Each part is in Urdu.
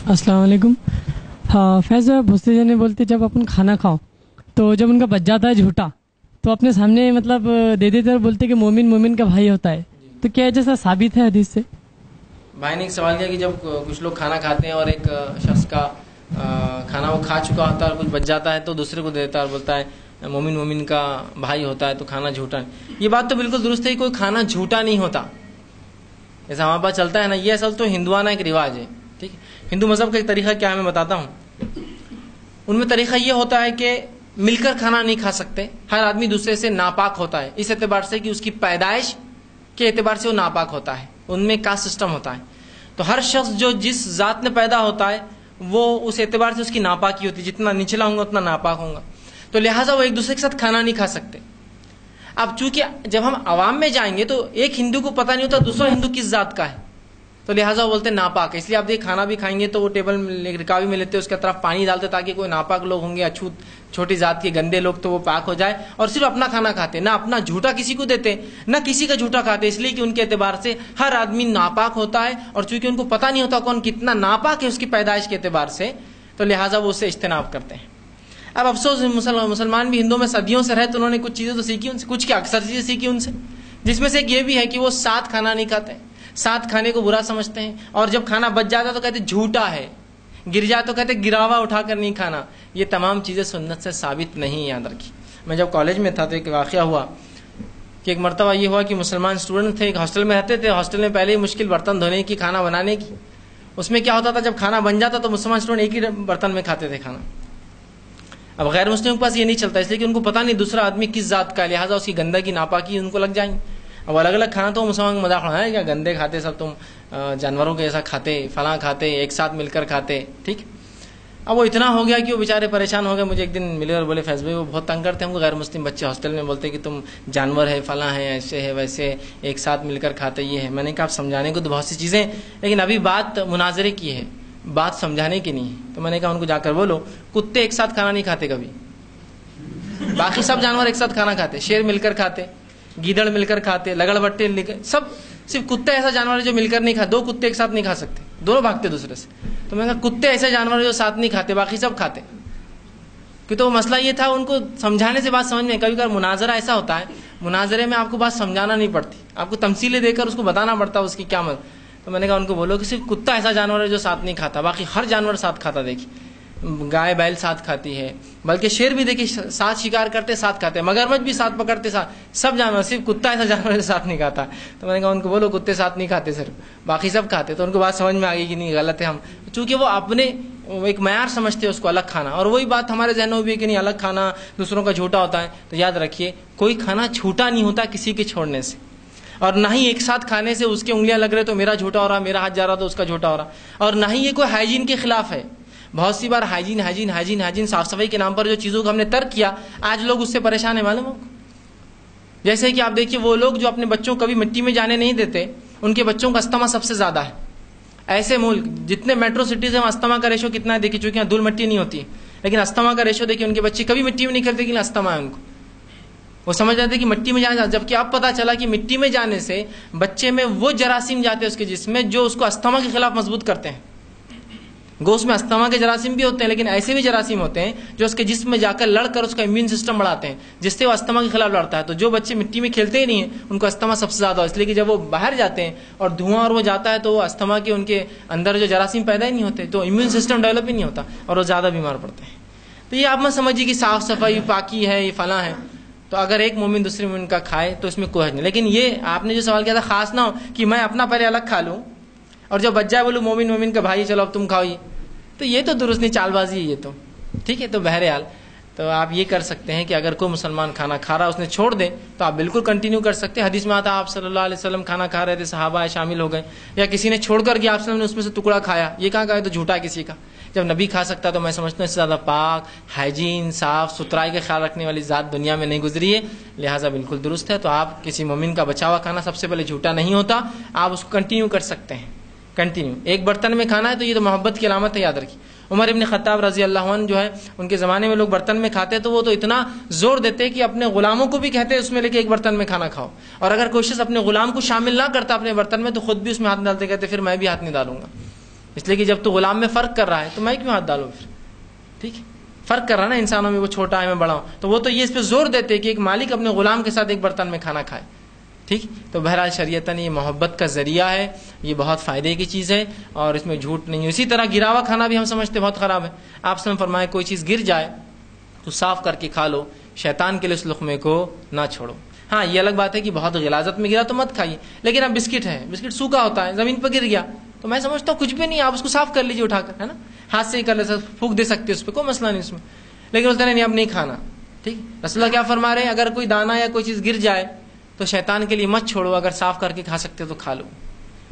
السلام علیکم. ہاں فیض بھائی، بہت سے جنے بولتے جب اپن کھانا کھاؤ تو جب ان کا بچ جاتا ہے جھوٹا تو اپنے سامنے مطلب دے دیتے اور بولتے کہ مومن مومن کا بھائی ہوتا ہے. تو کیا جیسا ثابت ہے حدیث سے؟ بھائی نے ایک سوال کیا کہ جب کچھ لوگ کھانا کھاتے ہیں اور ایک شخص کا کھانا وہ کھا چکا ہوتا ہے اور کچھ بچ جاتا ہے تو دوسرے کو دیتا ہے اور بولتا ہے مومن مومن کا بھائی ہوتا ہے تو کھانا جھوٹا ہے. یہ بات تو بالکل درست ہے کہ کوئی کھانا جھوٹا نہیں ہوتا. جیسا ہمارے پاس چلتا ہے نا، یہ اصل تو ہندوانہ ایک رواج ہے. ٹھیک ہے، ہندو مذہب کا ایک طریقہ کیا ہے میں بتاتا ہوں. ان میں طریقہ یہ ہوتا ہے کہ مل کر کھانا نہیں کھا سکتے. ہر آدمی دوسرے سے ناپاک ہوتا ہے اس اعتبار سے کہ اس کی پیدائش کے اعتبار سے وہ ناپاک ہوتا ہے. ان میں کاسٹ سسٹم ہوتا ہے. تو ہر شخص جو جس ذات میں پیدا ہوتا ہے وہ اس اعتبار سے اس کی ناپاکی ہوتی ہے. جتنا نچلا ہوں گا اتنا ناپاک ہوں گا. تو لہٰذا وہ ایک دوسرے کے ساتھ کھانا نہیں کھا سکتے. اب چونکہ جب ہم عوام میں جائیں گے تو ایک ہندو کو پتہ نہیں ہوتا دوسرا ہندو کس ذات کا ہے، تو لہٰذا وہ بولتے ہیں ناپاک ہے. اس لیے آپ دیکھ کھانا بھی کھائیں گے تو وہ ٹیبل میں رکاوی میں لیتے، اس کے طرف پانی ڈالتے تاکہ کوئی ناپاک لوگ ہوں گے، اچھوت چھوٹی ذات کے گندے لوگ تو وہ پاک ہو جائے. اور صرف اپنا کھانا کھاتے، نہ اپنا جھوٹا کسی کو دیتے نہ کسی کا جھوٹا کھاتے، اس لیے کہ ان کے اعتبار سے ہر آدمی ناپاک ہوتا ہے. اور چونکہ ان کو پتہ نہیں ہوتا کون کتنا ناپاک ہے اس کی پیدائش کے اعتبار سے، تو لہٰذا وہ اسے اجتناب کرتے ہیں. اب افسوس مسلمان بھی ہندوؤں میں صدیوں سے رہے تو انہوں نے کچھ چیزیں تو سیکھی ان سے، کچھ کیا اکثر چیزیں سیکھی ان سے، جس میں سے ایک یہ بھی ہے کہ وہ ساتھ کھانا نہیں کھاتے، ساتھ کھانے کو برا سمجھتے ہیں. اور جب کھانا بچ جاتا تو کہتے جھوٹا ہے، گر جائے تو کہتے گراوا اٹھا کر نہیں کھانا. یہ تمام چیزیں سنت سے ثابت نہیں. یاد رکھیے، میں جب کالج میں تھا تو ایک واقعہ ہوا کہ ایک مرتبہ یہ ہوا کہ مسلمان اسٹوڈنٹ تھے، ایک ہاسٹل میں رہتے تھے. ہاسٹل میں پہلے ہی مشکل برتن دھونے کی، کھانا بنانے کی. اس میں کیا ہوتا تھا، جب کھانا بن جاتا تو مسلمان اسٹوڈنٹ ایک ہی برتن میں کھاتے تھے کھانا. اب غیر مسلم کے پاس یہ نہیں چلتا، اس لیے کہ ان کو پتہ نہیں دوسرا آدمی کس ذات کا ہے، لہٰذا اس کی گندگی ناپاکی ان کو لگ جائیں. اب الگ الگ کھانا تو مسلمان کا مذاق ہے کیا گندے کھاتے سب، تم جانوروں کے جیسا کھاتے، فلاں کھاتے، ایک ساتھ مل کر کھاتے. ٹھیک. اب وہ اتنا ہو گیا کہ وہ بیچارے پریشان ہو گئے. مجھے ایک دن ملے اور بولے فیض بھائی وہ بہت تنگ کرتے ہیں ہم کو، غیر مسلم بچے ہاسٹل میں بولتے کہ تم جانور ہے، فلاں ہے، ایسے ہے ویسے، ایک ساتھ مل کر کھاتے یہ ہے. میں نے کہا آپ سمجھانے کو تو بہت سی چیزیں، لیکن ابھی بات مناظرے کی ہے، بات سمجھانے کی نہیں ہے. تو میں نے کہا ان کو جا کر بولو کتے ایک ساتھ کھانا نہیں کھاتے کبھی، باقی سب جانور ایک ساتھ کھانا کھاتے، شیر مل کر کھاتے، گیدڑ مل کر کھاتے، لگڑ بٹے سب. صرف کتے ایسا جانور ہے جو مل کر نہیں کھاتے. دو کتے ایک ساتھ نہیں کھا سکتے، دونوں بھاگتے دوسرے سے. تو میں نے کہا کتے ایسے جانور جو ساتھ نہیں کھاتے، باقی سب کھاتے. کہ تو مسئلہ یہ تھا ان کو سمجھانے سے بات سمجھ میں. کبھی کبھار مناظرہ ایسا ہوتا ہے، مناظرے میں آپ کو بات سمجھانا نہیں پڑتی، آپ کو تمثیلیں دے کر اس کو بتانا پڑتا ہے اس کی کیا مطلب. تو میں نے کہا ان کو بولو کہ صرف کتا ایسا جانور ہے جو ساتھ نہیں کھاتا، باقی ہر جانور ساتھ کھاتا. دیکھیے گائے بیل ساتھ کھاتی ہے، بلکہ شیر بھی دیکھیے ساتھ شکار کرتے ساتھ کھاتے، مگرمچھ بھی ساتھ پکڑتے ساتھ، سب جانور. صرف کتا ایسا جانور جو ساتھ نہیں کھاتا. تو میں نے کہا ان کو بولو کتے ساتھ نہیں کھاتے صرف، باقی سب کھاتے. تو ان کو بات سمجھ میں آ گئی کہ نہیں غلط ہے ہم، چونکہ وہ اپنے ایک معیار سمجھتے ہیں اس کو الگ کھانا. اور وہی بات ہمارے ذہنوں میں بھی ہے کہ نہیں الگ کھانا دوسروں کا جھوٹا ہوتا ہے. تو یاد رکھیے کوئی کھانا جھوٹا نہیں ہوتا کسی کے چھوڑنے سے، اور نہ ہی ایک ساتھ کھانے سے اس کے انگلیاں لگ رہے تو میرا جھوٹا ہو رہا، میرا ہاتھ جا رہا تو اس کا جھوٹا ہو رہا. اور نہ ہی یہ کوئی ہائیجین کے خلاف ہے. بہت سی بار ہائیجین ہائیجین ہائیجین ہائیجین صاف صفائی کے نام پر جو چیزوں کو ہم نے ترک کیا، آج لوگ اس سے پریشان ہیں. معلوم ہو جیسے کہ آپ دیکھیے وہ لوگ جو اپنے بچوں کو کبھی مٹی میں جانے نہیں دیتے، ان کے بچوں کا استما سب سے زیادہ ہے. ایسے ملک جتنے میٹرو سٹیز ہیں وہاں استما کا ریشو کتنا ہے دیکھیے، چونکہ یہاں دھول مٹی نہیں ہوتی ہے، لیکن استما کا ریشو دیکھیے. ان کے بچے کبھی مٹی میں نہیں کرتے لیکن استما ہے ان کو. وہ سمجھ جاتے کہ مٹی میں جانے، جبکہ اب پتہ چلا کہ مٹی میں جانے سے بچے میں وہ جراثیم جاتے ہیں اس کے جسم میں جو اس کو استما کے خلاف مضبوط کرتے ہیں. گوشت میں استما کے جراثیم بھی ہوتے ہیں، لیکن ایسے بھی جراثیم ہوتے ہیں جو اس کے جسم میں جا کر لڑ کر اس کا امیون سسٹم بڑھاتے ہیں، جس سے وہ استما کے خلاف لڑتا ہے. تو جو بچے مٹی میں کھیلتے ہی نہیں ہیں ان کو استما سب سے زیادہ ہو، اس لیے کہ جب وہ باہر جاتے ہیں اور دھواں اور وہ جاتا ہے تو وہ استما کے ان کے اندر جو جراثیم پیدا ہی نہیں ہوتے، تو امیون سسٹم ڈیولپ ہی نہیں ہوتا اور وہ زیادہ بیمار پڑتے ہیں. تو یہ آپ مت سمجھیے کہ صاف صفائی پاکی ہے یہ فلاں ہے. تو اگر ایک مومن دوسرے مومن کا کھائے تو اس میں کوئی حرج نہیں. لیکن یہ آپ نے جو سوال کیا تھا خاص نہ ہو کہ میں اپنا پہلے الگ کھا لوں اور جب بچ جائے بولوں مومن مومن کا بھائی چلو اب تم کھاؤ. تو یہ تو درست نہیں، چال بازی ہے یہ تو. ٹھیک ہے، تو بہرحال تو آپ یہ کر سکتے ہیں کہ اگر کوئی مسلمان کھانا کھا رہا اس نے چھوڑ دے تو آپ بالکل کنٹینیو کر سکتے ہیں. حدیث میں آتا آپ صلی اللہ علیہ وسلم کھانا کھا رہے تھے، صحابہ شامل ہو گئے، یا کسی نے چھوڑ کر گیا آپ صلی اللہ علیہ وسلم نے اس میں سے ٹکڑا کھایا، یہ کہاں کہا ہے تو جھوٹا کسی کا. جب نبی کھا سکتا تو میں سمجھتا ہوں اس سے زیادہ پاک ہائیجین صاف ستھرائی کا خیال رکھنے والی ذات دنیا میں نہیں گزری ہے، لہٰذا بالکل درست ہے. تو آپ کسی مومن کا بچا ہوا کھانا سب سے پہلے جھوٹا نہیں ہوتا، آپ اس کو کنٹینیو کر سکتے ہیں. کنٹینیو ایک برتن میں کھانا ہے تو یہ تو محبت کی علامت ہے، یاد رکھیے. عمر ابن خطاب رضی اللہ عنہ جو ہے ان کے زمانے میں لوگ برتن میں کھاتے تو وہ تو اتنا زور دیتے کہ اپنے غلاموں کو بھی کہتے اس میں لے کے ایک برتن میں کھانا کھاؤ، اور اگر کوئی شخص اپنے غلام کو شامل نہ کرتا اپنے برتن میں تو خود بھی اس میں ہاتھ ڈالتے، کہتے پھر میں بھی ہاتھ نہیں ڈالوں گا. اس لیے کہ جب تو غلام میں فرق کر رہا ہے تو میں کیوں ہاتھ ڈالوں پھر؟ ٹھیک ہے، فرق کر رہا ہے نا انسانوں میں، وہ چھوٹا ہے میں بڑا ہوں، تو وہ تو یہ اس پہ زور دیتے کہ ایک مالک اپنے غلام کے ساتھ ایک برتن میں کھانا کھائے. ٹھیک، تو بہرحال شریعتاً یہ محبت کا ذریعہ ہے، یہ بہت فائدے کی چیز ہے اور اس میں جھوٹ نہیں ہے. اسی طرح گرا ہوا کھانا بھی ہم سمجھتے بہت خراب ہے. آپ سے فرمائے کوئی چیز گر جائے تو صاف کر کے کھا لو، شیطان کے لیے اس لقمے کو نہ چھوڑو. ہاں یہ الگ بات ہے کہ بہت غلاظت میں گرا تو مت کھائیے، لیکن اب بسکٹ ہے، بسکٹ سوکھا ہوتا ہے، زمین پہ گر گیا تو میں سمجھتا ہوں کچھ بھی نہیں، آپ اس کو صاف کر لیجیے اٹھا کر، ہے نا، ہاتھ سے ہی کر لے سکتے، پھونک دے سکتے اس پہ، کوئی مسئلہ نہیں اس میں. لیکن اس طرح نہیں، اب نہیں کھانا. ٹھیک، رسول اللہ کیا فرما رہے ہیں، اگر کوئی دانا یا کوئی چیز گر جائے تو شیطان کے لیے مت چھوڑو، اگر صاف کر کے کھا سکتے تو کھا لو.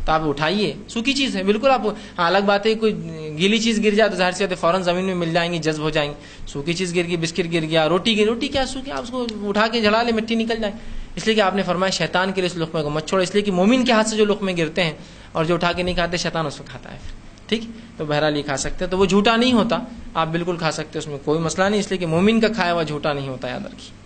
تو آپ اٹھائیے، سوکھی چیز ہے بالکل. آپ ہاں الگ بات ہے کوئی گیلی چیز گر جائے تو ظاہر سی بات ہے فوراً زمین میں مل جائیں گی، جذب ہو جائیں گی. سوکھی چیز گر گئی، بسکٹ گر گیا، روٹی گری، روٹی کیا سوکھی، آپ اس کو اٹھا کے جلا لیں، مٹی نکل جائے. اس لیے کہ آپ نے فرمایا شیطان کے لیے اس لقمے کو مت چھوڑو، اس لیے کہ مومن کے ہاتھ سے جو لقمے گرتے ہیں اور جو اٹھا کے نہیں کھاتے شیطان اس کو کھاتا ہے. ٹھیک، تو بہرحال یہ کھا سکتے ہیں، تو وہ جھوٹا نہیں ہوتا، آپ بالکل کھا سکتے، اس میں کوئی مسئلہ نہیں، اس لیے کہ مومن کا کھایا ہوا جھوٹا نہیں ہوتا، یاد رکھیے.